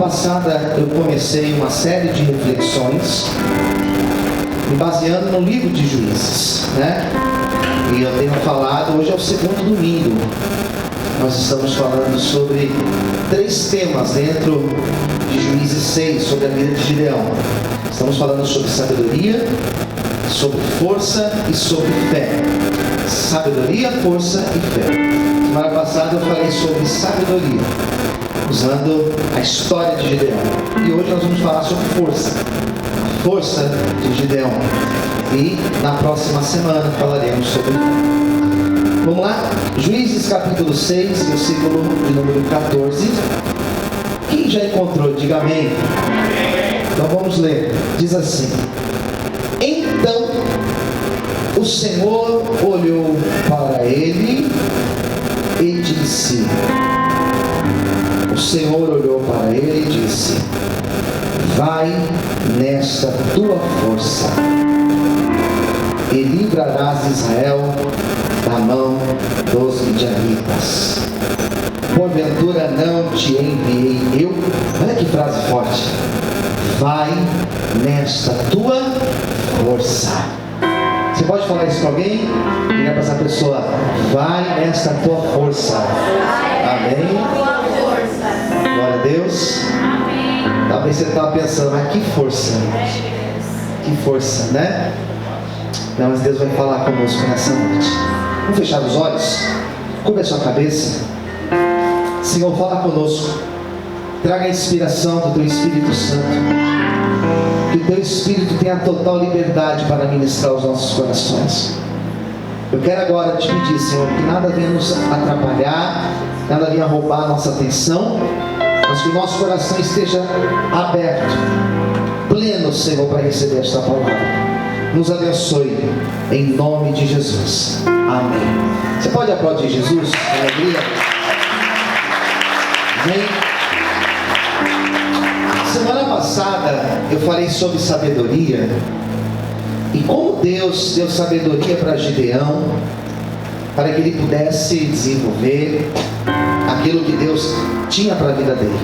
passada eu comecei uma série de reflexões me baseando no livro de Juízes, né? E eu tenho falado, hoje é o segundo domingo, nós estamos falando sobre 3 temas dentro de Juízes 6, sobre a vida de Gideão. Estamos falando sobre sabedoria, sobre força e sobre fé. Sabedoria, força e fé. Semana passada eu falei sobre sabedoria, usando a história de Gideão. E hoje nós vamos falar sobre força. A força de Gideão. E na próxima semana falaremos sobre fé. Vamos lá? Juízes capítulo 6, versículo de número 14. Quem já encontrou, diga amém. Então vamos ler. Diz assim: Então o Senhor olhou para ele e disse... O Senhor olhou para ele e disse: Vai nesta tua força e livrarás Israel da mão dos midianitas. Porventura não te enviei eu? Olha que frase forte. Vai nesta tua força. Você pode falar isso para alguém? Diga para essa pessoa: vai nesta tua força. Amém? Glória a Deus. Talvez você estava pensando, mas que força. Que força, né? Não, mas Deus vai falar conosco nessa noite. Vamos fechar os olhos? Cubra a sua cabeça. Senhor, fala conosco. Traga a inspiração do Teu Espírito Santo. Que o Teu Espírito tenha total liberdade para ministrar os nossos corações. Eu quero agora te pedir, Senhor, que nada venha nos atrapalhar, nada venha roubar a nossa atenção, mas que o nosso coração esteja aberto, pleno, Senhor, para receber esta palavra. Nos abençoe, em nome de Jesus. Amém. Você pode aplaudir Jesus? Alegria. Amém. Semana passada eu falei sobre sabedoria e como Deus deu sabedoria para Gideão, para que ele pudesse desenvolver aquilo que Deus tinha para a vida dele.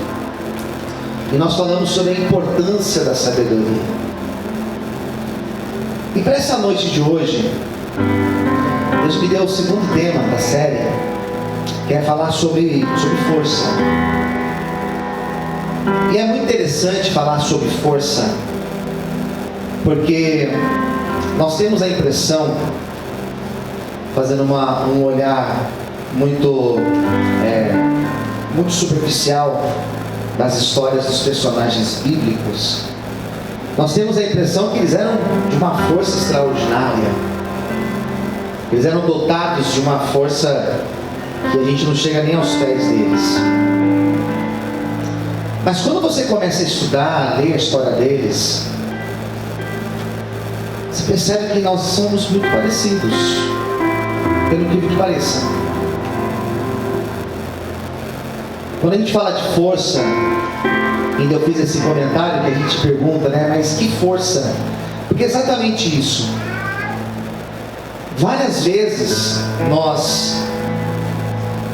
E nós falamos sobre a importância da sabedoria. E para essa noite de hoje, Deus me deu o segundo tema da série, que é falar sobre força. E é muito interessante falar sobre força, porque nós temos a impressão, fazendo um olhar muito superficial das histórias dos personagens bíblicos, nós temos a impressão que eles eram de uma força extraordinária, eles eram dotados de uma força que a gente não chega nem aos pés deles. Mas quando você começa a estudar, a ler a história deles, você percebe que nós somos muito parecidos, pelo que pareça. Quando a gente fala de força, ainda eu fiz esse comentário que a gente pergunta, né? Mas que força? Porque é exatamente isso. Várias vezes nós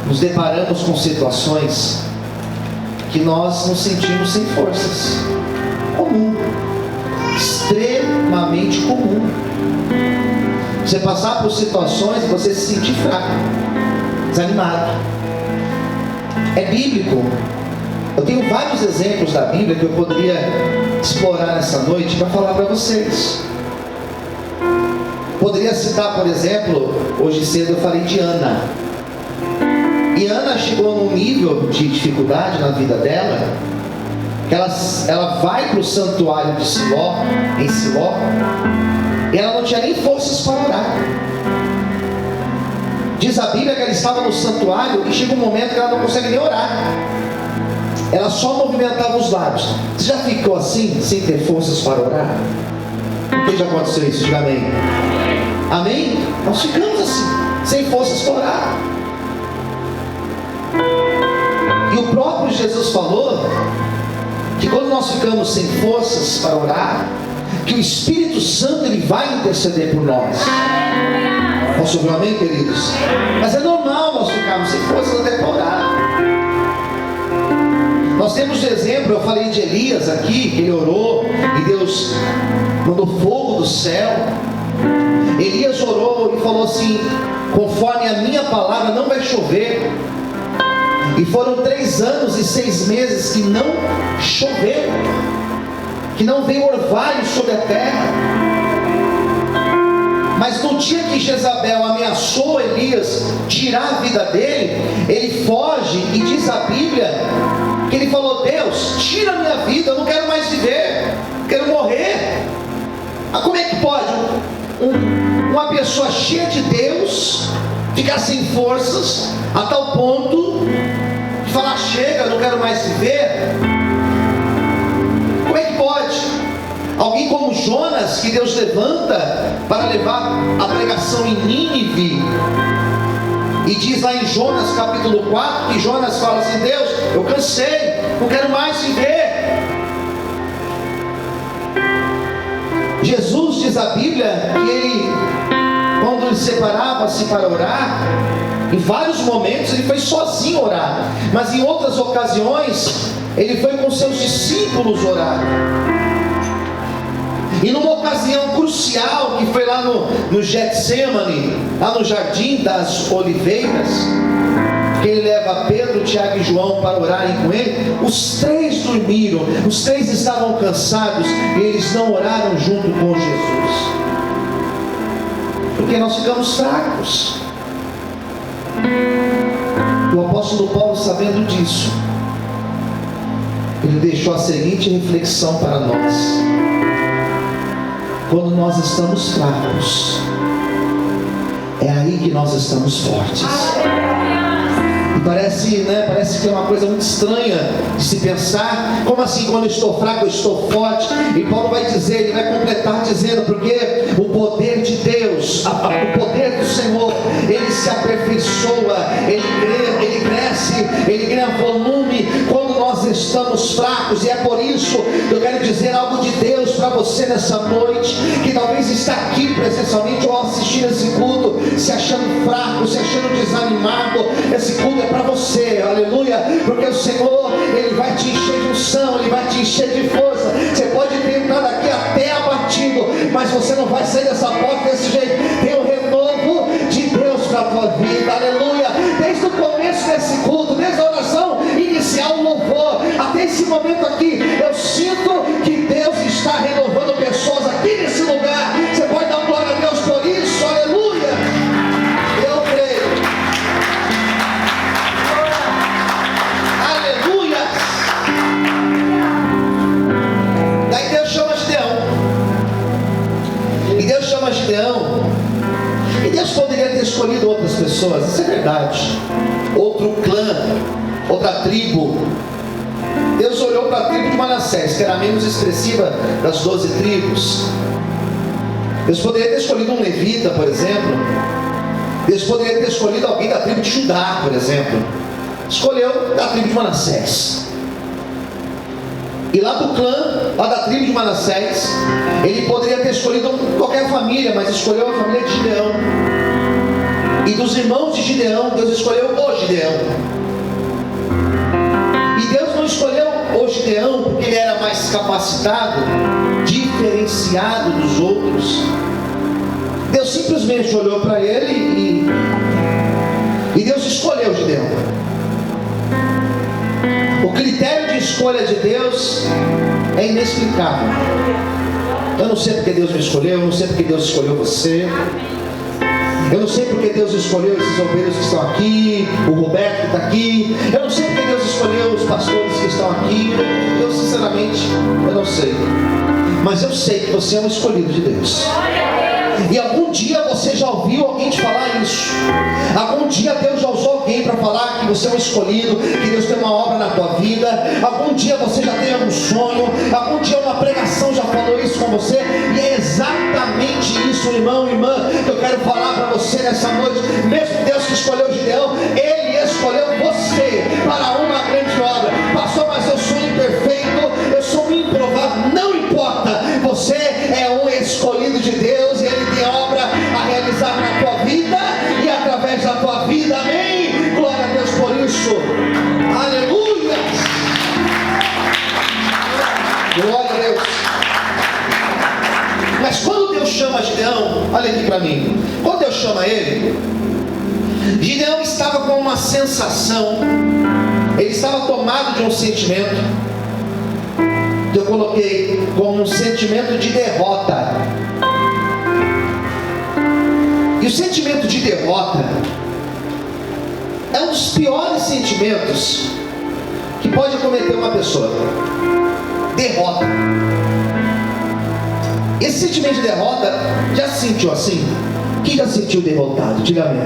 nos deparamos com situações que nós nos sentimos sem forças. Comum. Extremamente comum. Você passar por situações e você se sentir fraco, desanimado. É bíblico. Eu tenho vários exemplos da Bíblia que eu poderia explorar nessa noite para falar para vocês. Poderia citar, por exemplo, hoje cedo eu falei de Ana. E Ana chegou num nível de dificuldade na vida dela, que ela vai para o santuário de Siló, em Siló, e ela não tinha nem forças para orar. Diz a Bíblia que ela estava no santuário e chega um momento que ela não consegue nem orar. Ela só movimentava os lábios. Você já ficou assim, sem ter forças para orar? Por que já aconteceu isso? Diga amém. Amém? Nós ficamos assim, sem forças para orar. E o próprio Jesus falou que quando nós ficamos sem forças para orar, que o Espírito Santo ele vai interceder por nós. Posso ouvir um amém, queridos? Mas é normal nós ficarmos sem forças até para orar. Nós temos exemplo, eu falei de Elias aqui, que ele orou e Deus mandou fogo do céu. Elias orou e falou assim: conforme a minha palavra não vai chover. E foram 3 anos e 6 meses que não choveu, que não veio orvalho sobre a terra. Mas no dia que Jezabel ameaçou Elias tirar a vida dele, ele foge e diz a Bíblia que ele falou: Deus, tira a minha vida, eu não quero mais viver, quero morrer. Como é que pode uma pessoa cheia de Deus ficar sem forças a tal ponto de falar: chega, eu não quero mais viver? Como é que pode? Alguém como Jonas, que Deus levanta para levar a pregação em Nínive, e diz lá em Jonas capítulo 4, que Jonas fala assim: Deus, eu cansei, não quero mais viver. Jesus, diz a Bíblia, que ele, quando ele separava-se para orar, em vários momentos ele foi sozinho orar, mas em outras ocasiões ele foi com seus discípulos orar. E numa ocasião crucial, que foi lá no Getsemane, lá no Jardim das Oliveiras, que ele leva Pedro, Tiago e João para orarem com ele, os 3 dormiram, os 3 estavam cansados, e eles não oraram junto com Jesus, porque nós ficamos fracos. O apóstolo Paulo, sabendo disso, ele deixou a seguinte reflexão para nós: quando nós estamos fracos, é aí que nós estamos fortes. E parece que é uma coisa muito estranha de se pensar. Como assim, quando eu estou fraco, eu estou forte? E Paulo vai dizer, ele vai completar dizendo: porque o poder de Deus, o poder do Senhor, ele se aperfeiçoa, ele cresce, ele ganha volume quando nós estamos fracos. E é por isso que eu quero dizer algo de Deus para você nessa noite, que talvez está aqui presencialmente ou assistindo esse culto, se achando fraco, se achando desanimado. Esse culto é para você, aleluia, porque o Senhor, ele vai te encher de unção, ele vai te encher de força. Você pode ter entrado aqui até abatido, mas você não vai sair dessa porta desse jeito. Tem um renovo de Deus para a tua vida, aleluia. Desde o começo desse culto, desde a oração inicial, o louvor, até esse momento aqui, eu sinto que Deus está renovando pessoas aqui nesse lugar. Você pode dar glória a Deus por isso, aleluia. Eu creio. Aleluia. Daí Deus chama Gideão. E Deus chama Gideão. E Deus poderia ter escolhido outras pessoas, isso é verdade. Outro clã, outra tribo. Deus olhou para a tribo de Manassés, que era a menos expressiva das 12 tribos. Deus poderia ter escolhido um levita, por exemplo. Deus poderia ter escolhido alguém da tribo de Judá, por exemplo. Escolheu da tribo de Manassés. E lá do clã, lá da tribo de Manassés, ele poderia ter escolhido qualquer família, mas escolheu a família de Gideão. E dos irmãos de Gideão, Deus escolheu o Gideão. E Deus não escolheu o Gideão porque ele era mais capacitado, diferenciado dos outros. Deus simplesmente olhou para ele e Deus escolheu Gideão. O critério de escolha de Deus é inexplicável. Eu não sei porque Deus me escolheu, eu não sei porque Deus escolheu você. Eu não sei porque Deus escolheu esses obreiros que estão aqui, o Roberto que está aqui. Eu não sei porque Deus escolheu os pastores que estão aqui. Eu sinceramente, eu não sei. Mas eu sei que você é um escolhido de Deus. E algum dia você já ouviu alguém te falar isso. Algum dia Deus já usou alguém para falar que você é um escolhido, que Deus tem uma obra na tua vida. Algum dia você já teve algum sonho. Algum dia uma pregação já falou isso com você. E é exatamente isso, irmão e irmã, que eu quero falar para você nessa noite. Mesmo Deus que escolheu Gideão, Ele escolheu você para uma grande obra. Pastor, mas eu sou imperfeito, eu sou improvável. Não importa, você é um escolhido de Deus, e Ele tem obra a realizar na tua vida e através da tua vida, amém? Glória a Deus por isso, aleluia. Glória a Deus. Mas quando Deus chama Gideão, olha aqui para mim, quando Deus chama ele, Gideão estava com uma sensação, ele estava tomado de um sentimento, que eu coloquei como um sentimento de derrota. E o sentimento de derrota é um dos piores sentimentos que pode acometer uma pessoa. Derrota. Esse sentimento de derrota, já se sentiu assim? Quem já sentiu derrotado? Diga amém.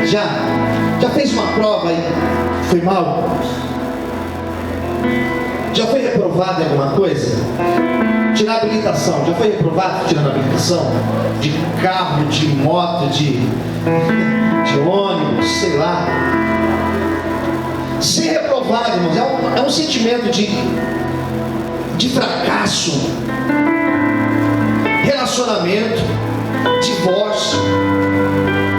Já fez uma prova e foi mal? Já foi reprovado em alguma coisa? Tirar habilitação, já foi reprovado tirando habilitação? De carro, de moto, de ônibus, sei lá. Ser reprovado, irmãos, é um sentimento de fracasso, relacionamento, divórcio,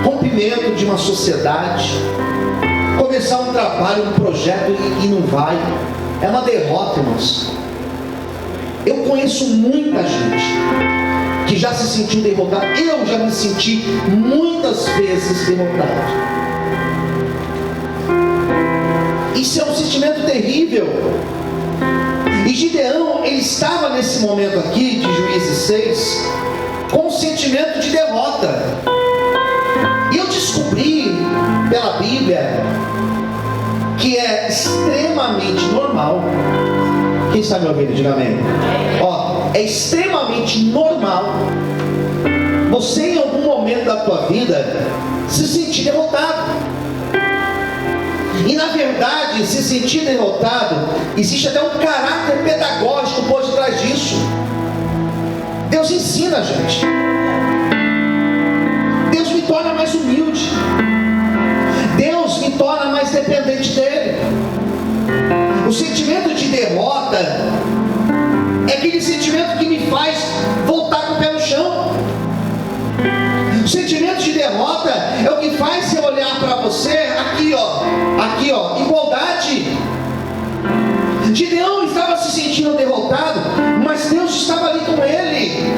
rompimento de uma sociedade, começar um trabalho, um projeto e não vai. É uma derrota, irmãos. Eu conheço muita gente que já se sentiu derrotado. Eu já me senti muitas vezes derrotado. Isso é um sentimento terrível. E Gideão, ele estava nesse momento aqui de Juízes 6 com um sentimento de derrota. E eu descobri pela Bíblia que é extremamente normal. Quem está me ouvindo, diga amém. É extremamente normal você em algum momento da tua vida se sentir derrotado. E na verdade, se sentir derrotado, existe até um caráter pedagógico por detrás disso. Deus ensina a gente. Deus me torna mais humilde. Deus me torna mais dependente dele. O sentimento de derrota é aquele sentimento que me faz voltar com o pé no chão. O sentimento de derrota é o que faz você olhar para você aqui ó, igualdade. Gideão estava se sentindo derrotado, mas Deus estava ali com ele.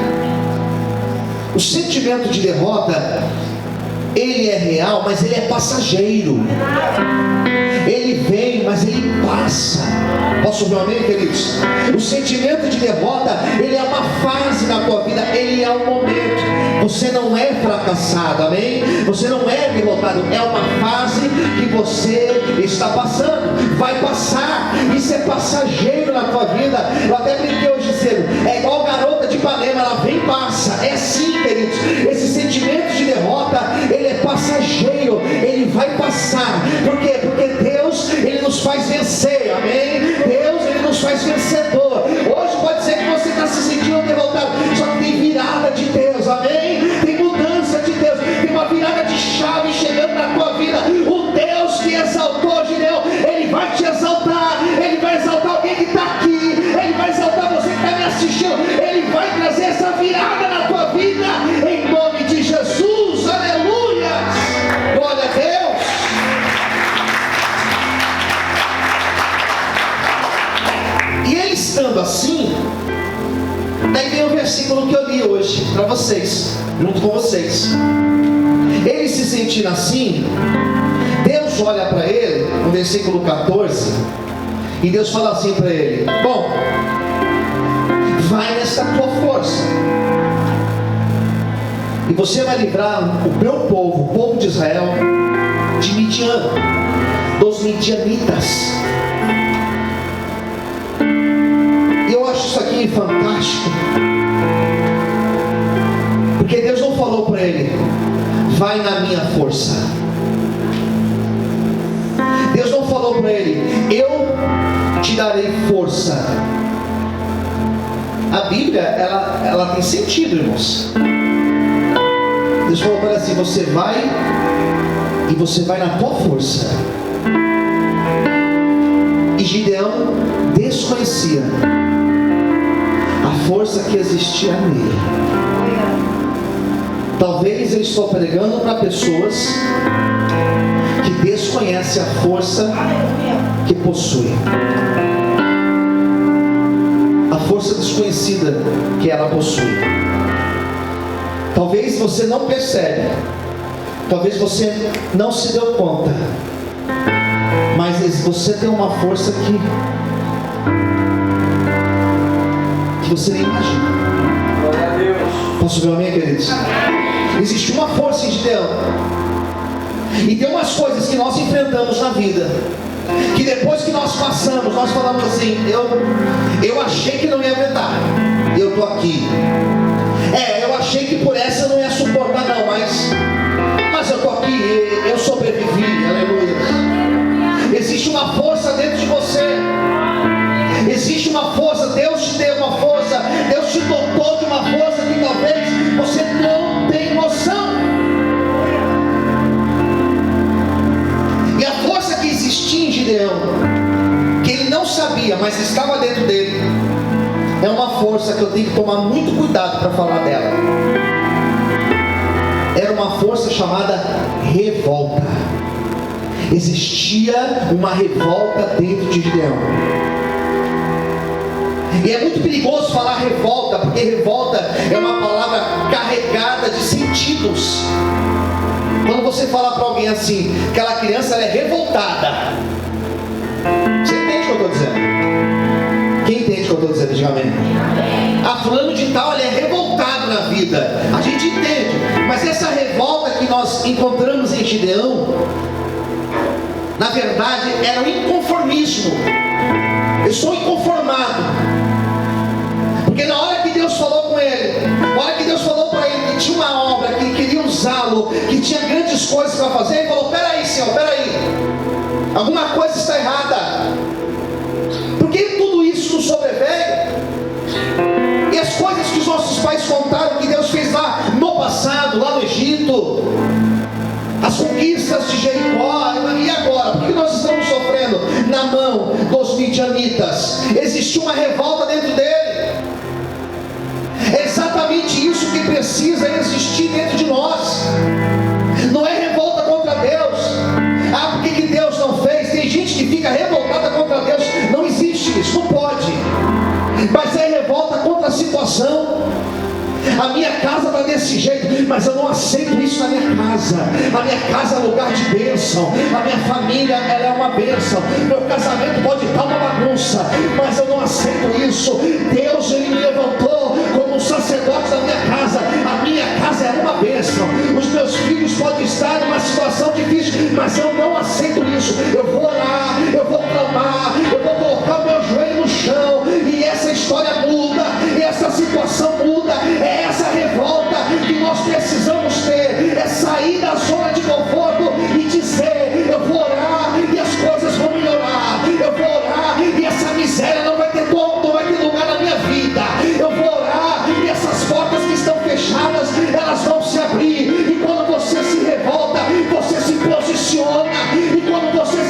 O sentimento de derrota, ele é real, mas ele é passageiro. Ele vem, mas ele passa. Posso ouvir um amém, queridos? O sentimento de derrota, ele é uma fase na tua vida, ele é um momento. Você não é fracassado, amém? Você não é derrotado, é uma fase que você está passando. Vai passar, isso é passageiro na tua vida. Eu até brinquei hoje cedo, é igual garota de Ipanema, ela vem e passa. É assim, queridos. Esse sentimento de derrota, ele é passageiro, ele vai passar. Por quê? Porque Deus, ele nos faz vencer, amém? Deus, ele nos faz vencedor. Hoje pode ser que você está se sentindo derrotado, só que tem virada de Deus, amém? Tem mudança de Deus, tem uma virada de chave chegando na tua vida. O Deus que exaltou Gideão, ele vai te exaltar. Ele vai exaltar alguém que está aqui, ele vai exaltar você que está me assistindo. Ele vai trazer essa virada na tua vida, em nome de Jesus, aleluia, glória a Deus. E ele estando assim, daí vem o versículo que eu li hoje para vocês, junto com vocês. Ele se sentindo assim, Deus olha para ele, no versículo 14, e Deus fala assim para ele: bom, vai nessa tua força, e você vai livrar o meu povo, o povo de Israel, de Midian, dos midianitas. E eu acho isso aqui fantástico, porque Deus não falou para ele: vai na minha força. Deus não falou para ele: eu te darei força. A Bíblia, ela tem sentido, irmãos. Deus falou para ele assim: você vai, e você vai na tua força. E Gideão desconhecia a força que existia nele. Talvez eu estou pregando para pessoas que desconhecem a força que possuem. A força desconhecida que ela possui. Talvez você não percebe, talvez você não se deu conta, mas você tem uma força que você nem imagina. Glória a Deus. Posso ver um amém, queridos? Existe uma força em Gideão. E tem umas coisas que nós enfrentamos na vida, que depois que nós passamos, nós falamos assim: eu achei que não ia aguentar, e eu estou aqui. Eu achei que por essa eu não ia suportar não, mas eu estou aqui, eu sobrevivi, aleluia. Existe uma força dentro de você. Existe uma força, Deus te deu uma força, Deus te dotou de uma força que talvez você não tenha noção. E a força que existia em Gideão, que ele não sabia, mas estava dentro dele, é uma força que eu tenho que tomar muito cuidado para falar dela. Era uma força chamada revolta. Existia uma revolta dentro de Gideão. E é muito perigoso falar revolta, porque revolta é uma palavra carregada de sentidos. Quando você fala para alguém assim, aquela criança ela é revoltada, você entende o que eu estou dizendo? Quem entende o que eu estou dizendo? Diga amém. Fulano de tal, ele é revoltado na vida. A gente entende, mas essa revolta que nós encontramos em Gideão, na verdade era um inconformismo. Eu sou inconformado, porque na hora que Deus falou com ele, na hora que Deus falou para ele que tinha uma obra, que queria usá-lo, que tinha grandes coisas para fazer, ele falou: peraí, Senhor, peraí, alguma coisa está errada. Por que tudo isso nos sobreveio? E as coisas que os nossos pais contaram que Deus fez lá no passado, lá no Egito, as conquistas de Jericó, e agora? Por que nós estamos sofrendo na mão dos midianitas? Existiu uma revolta dentro dele. É exatamente isso que precisa existir dentro de nós. Não é revolta contra Deus. Por que Deus não fez? Tem gente que fica revoltada contra Deus. Não existe isso, não pode. Mas é revolta contra a situação. A minha casa está desse jeito, mas eu não aceito isso na minha casa. A minha casa é lugar de bênção. A minha família, ela é uma bênção. Meu casamento pode estar uma bagunça, mas eu não aceito isso.